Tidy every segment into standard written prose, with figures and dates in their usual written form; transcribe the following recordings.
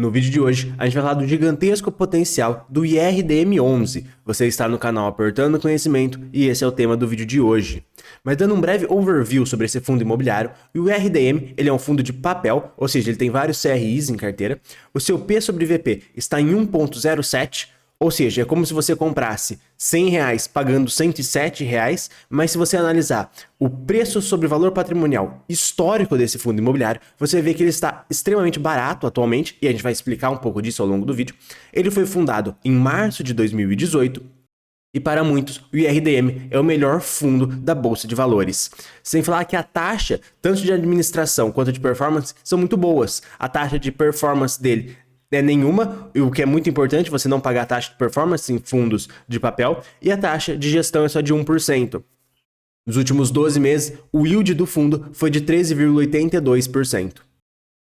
No vídeo de hoje, a gente vai falar do gigantesco potencial do IRDM11. Você está no canal Apertando Conhecimento e esse é o tema do vídeo de hoje. Mas dando um breve overview sobre esse fundo imobiliário, o IRDM ele é um fundo de papel, ou seja, ele tem vários CRIs em carteira. O seu P sobre VP está em 1,07, ou seja, é como se você comprasse R$100 pagando R$107, mas se você analisar o preço sobre valor patrimonial histórico desse fundo imobiliário, você vê que ele está extremamente barato atualmente, e a gente vai explicar um pouco disso ao longo do vídeo. Ele foi fundado em março de 2018, e para muitos, o IRDM é o melhor fundo da Bolsa de Valores. Sem falar que a taxa, tanto de administração quanto de performance, são muito boas. A taxa de performance dele é nenhuma, o que é muito importante, você não pagar a taxa de performance em fundos de papel, e a taxa de gestão é só de 1%. Nos últimos 12 meses, o yield do fundo foi de 13,82%.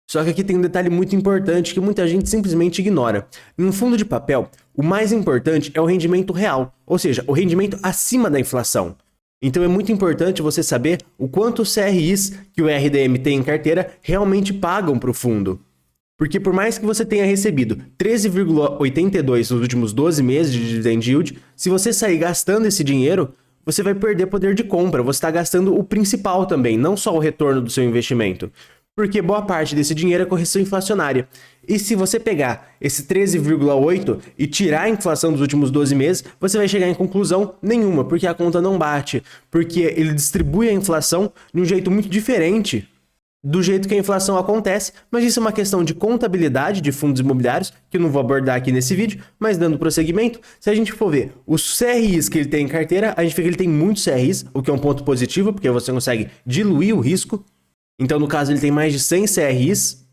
Só que aqui tem um detalhe muito importante que muita gente simplesmente ignora. Em um fundo de papel, o mais importante é o rendimento real, ou seja, o rendimento acima da inflação. Então é muito importante você saber o quanto os CRIs que o IRDM tem em carteira realmente pagam para o fundo. Porque por mais que você tenha recebido 13,82 nos últimos 12 meses de dividend yield, se você sair gastando esse dinheiro, você vai perder poder de compra. Você está gastando o principal também, não só o retorno do seu investimento. Porque boa parte desse dinheiro é correção inflacionária. E se você pegar esse 13,8 e tirar a inflação dos últimos 12 meses, você vai chegar em conclusão nenhuma, porque a conta não bate. Porque ele distribui a inflação de um jeito muito diferente do jeito que a inflação acontece, mas isso é uma questão de contabilidade de fundos imobiliários, que eu não vou abordar aqui nesse vídeo, mas dando prosseguimento, se a gente for ver os CRIs que ele tem em carteira, a gente vê que ele tem muitos CRIs, o que é um ponto positivo, porque você consegue diluir o risco. Então, no caso, ele tem mais de 100 CRIs.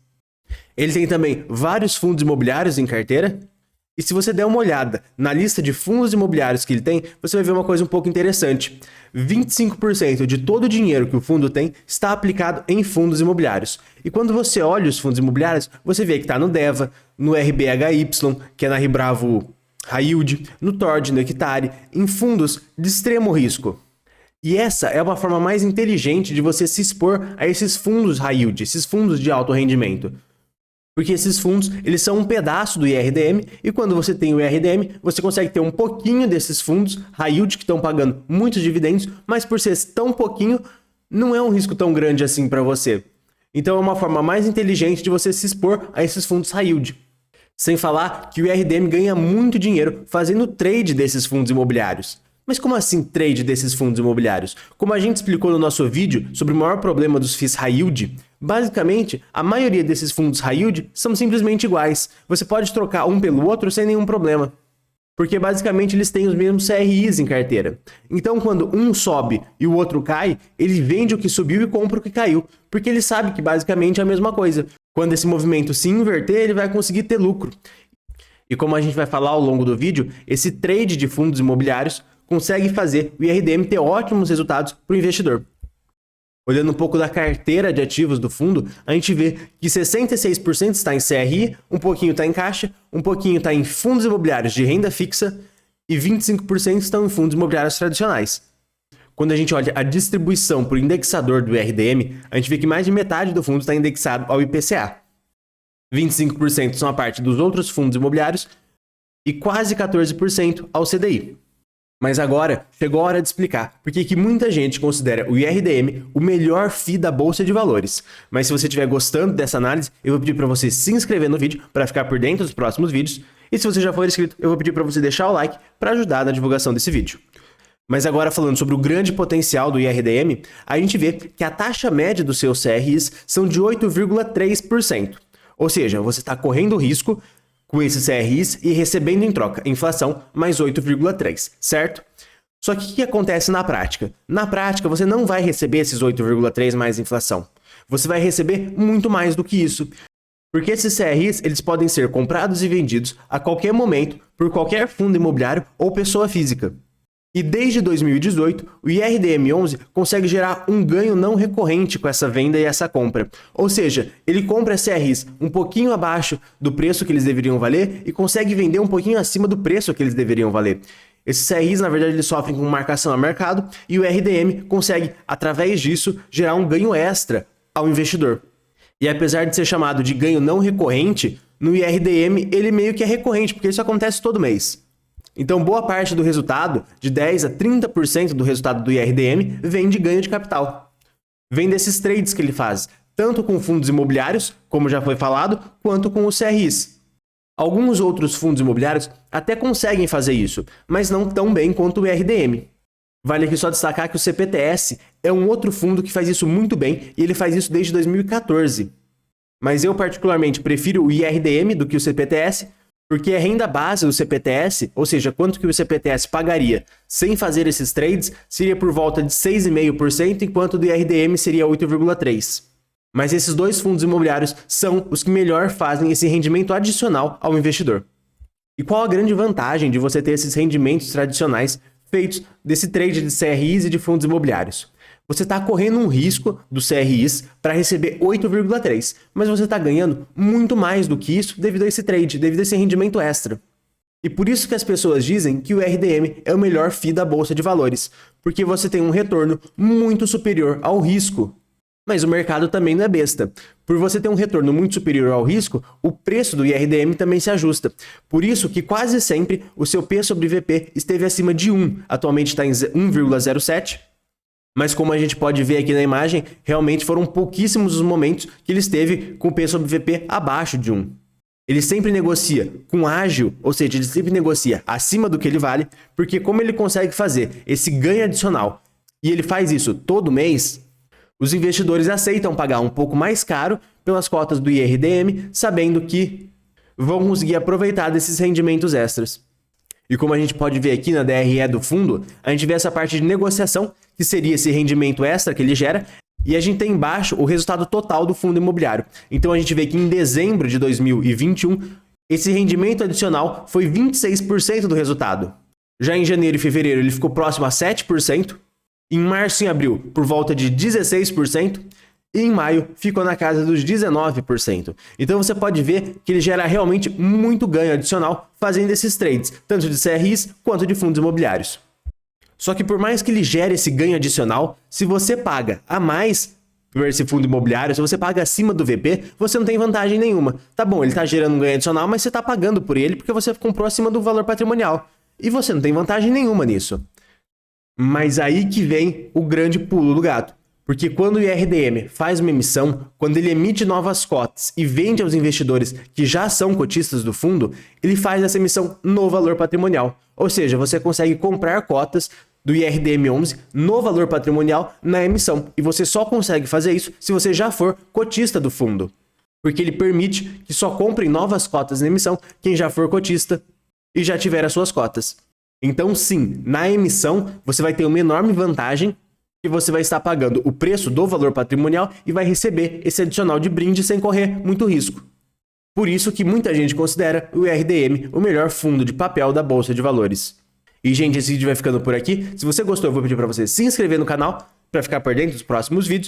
Ele tem também vários fundos imobiliários em carteira. E se você der uma olhada na lista de fundos imobiliários que ele tem, você vai ver uma coisa um pouco interessante. 25% de todo o dinheiro que o fundo tem está aplicado em fundos imobiliários. E quando você olha os fundos imobiliários, você vê que está no DEVA, no RBHY, que é na Ribravo High Yield, no Tord, no Equitare, em fundos de extremo risco. E essa é uma forma mais inteligente de você se expor a esses fundos high yield, esses fundos de alto rendimento. Porque esses fundos, eles são um pedaço do IRDM, e quando você tem o IRDM, você consegue ter um pouquinho desses fundos high yield que estão pagando muitos dividendos, mas por ser tão pouquinho, não é um risco tão grande assim para você. Então é uma forma mais inteligente de você se expor a esses fundos high yield. Sem falar que o IRDM ganha muito dinheiro fazendo trade desses fundos imobiliários. Mas como assim trade desses fundos imobiliários? Como a gente explicou no nosso vídeo sobre o maior problema dos FIIs high yield, basicamente, a maioria desses fundos high yield são simplesmente iguais. Você pode trocar um pelo outro sem nenhum problema. Porque basicamente eles têm os mesmos CRIs em carteira. Então quando um sobe e o outro cai, ele vende o que subiu e compra o que caiu. Porque ele sabe que basicamente é a mesma coisa. Quando esse movimento se inverter, ele vai conseguir ter lucro. E como a gente vai falar ao longo do vídeo, esse trade de fundos imobiliários consegue fazer o IRDM ter ótimos resultados para o investidor. Olhando um pouco da carteira de ativos do fundo, a gente vê que 66% está em CRI, um pouquinho está em caixa, um pouquinho está em fundos imobiliários de renda fixa e 25% estão em fundos imobiliários tradicionais. Quando a gente olha a distribuição por indexador do IRDM, a gente vê que mais de metade do fundo está indexado ao IPCA. 25% são a parte dos outros fundos imobiliários e quase 14% ao CDI. Mas agora chegou a hora de explicar por que muita gente considera o IRDM o melhor FII da Bolsa de Valores. Mas se você estiver gostando dessa análise, eu vou pedir para você se inscrever no vídeo para ficar por dentro dos próximos vídeos. E se você já for inscrito, eu vou pedir para você deixar o like para ajudar na divulgação desse vídeo. Mas agora falando sobre o grande potencial do IRDM, a gente vê que a taxa média dos seus CRIs são de 8,3%. Ou seja, você está correndo risco com esses CRIs e recebendo em troca inflação mais 8,3%, certo? Só que o que acontece na prática? Na prática, você não vai receber esses 8,3% mais inflação. Você vai receber muito mais do que isso. Porque esses CRIs, eles podem ser comprados e vendidos a qualquer momento por qualquer fundo imobiliário ou pessoa física. E desde 2018, o IRDM11 consegue gerar um ganho não recorrente com essa venda e essa compra. Ou seja, ele compra CRIs um pouquinho abaixo do preço que eles deveriam valer e consegue vender um pouquinho acima do preço que eles deveriam valer. Esses CRIs, na verdade, eles sofrem com marcação a mercado e o IRDM consegue, através disso, gerar um ganho extra ao investidor. E apesar de ser chamado de ganho não recorrente, no IRDM ele meio que é recorrente, porque isso acontece todo mês. Então, boa parte do resultado, de 10 a 30% do resultado do IRDM, vem de ganho de capital. Vem desses trades que ele faz, tanto com fundos imobiliários, como já foi falado, quanto com os CRIs. Alguns outros fundos imobiliários até conseguem fazer isso, mas não tão bem quanto o IRDM. Vale aqui só destacar que o CPTS é um outro fundo que faz isso muito bem e ele faz isso desde 2014. Mas eu particularmente prefiro o IRDM do que o CPTS, porque a renda base do CPTS, ou seja, quanto que o CPTS pagaria sem fazer esses trades, seria por volta de 6,5%, enquanto o do IRDM seria 8,3%. Mas esses dois fundos imobiliários são os que melhor fazem esse rendimento adicional ao investidor. E qual a grande vantagem de você ter esses rendimentos tradicionais feitos desse trade de CRIs e de fundos imobiliários? Você está correndo um risco dos CRIs para receber 8,3, mas você está ganhando muito mais do que isso devido a esse trade, devido a esse rendimento extra. E por isso que as pessoas dizem que o RDM é o melhor FII da Bolsa de Valores, porque você tem um retorno muito superior ao risco. Mas o mercado também não é besta. Por você ter um retorno muito superior ao risco, o preço do IRDM também se ajusta. Por isso que quase sempre o seu P sobre VP esteve acima de 1, atualmente está em 1,07. Mas como a gente pode ver aqui na imagem, realmente foram pouquíssimos os momentos que ele esteve com o P sobre VP abaixo de 1. Ele sempre negocia com ágil, ou seja, ele sempre negocia acima do que ele vale, porque como ele consegue fazer esse ganho adicional e ele faz isso todo mês, os investidores aceitam pagar um pouco mais caro pelas cotas do IRDM, sabendo que vão conseguir aproveitar desses rendimentos extras. E como a gente pode ver aqui na DRE do fundo, a gente vê essa parte de negociação, que seria esse rendimento extra que ele gera, e a gente tem embaixo o resultado total do fundo imobiliário. Então a gente vê que em dezembro de 2021, esse rendimento adicional foi 26% do resultado. Já em janeiro e fevereiro ele ficou próximo a 7%, em março e abril por volta de 16%, e em maio ficou na casa dos 19%. Então você pode ver que ele gera realmente muito ganho adicional fazendo esses trades, tanto de CRIs quanto de fundos imobiliários. Só que por mais que ele gere esse ganho adicional, se você paga a mais por esse fundo imobiliário, se você paga acima do VP, você não tem vantagem nenhuma. Tá bom, ele está gerando um ganho adicional, mas você está pagando por ele porque você comprou acima do valor patrimonial. E você não tem vantagem nenhuma nisso. Mas aí que vem o grande pulo do gato. Porque quando o IRDM faz uma emissão, quando ele emite novas cotas e vende aos investidores que já são cotistas do fundo, ele faz essa emissão no valor patrimonial. Ou seja, você consegue comprar cotas do IRDM 11 no valor patrimonial na emissão. E você só consegue fazer isso se você já for cotista do fundo. Porque ele permite que só comprem novas cotas na emissão quem já for cotista e já tiver as suas cotas. Então sim, na emissão você vai ter uma enorme vantagem que você vai estar pagando o preço do valor patrimonial e vai receber esse adicional de brinde sem correr muito risco. Por isso que muita gente considera o IRDM o melhor fundo de papel da Bolsa de Valores. E gente, esse vídeo vai ficando por aqui. Se você gostou, eu vou pedir para você se inscrever no canal para ficar por dentro dos próximos vídeos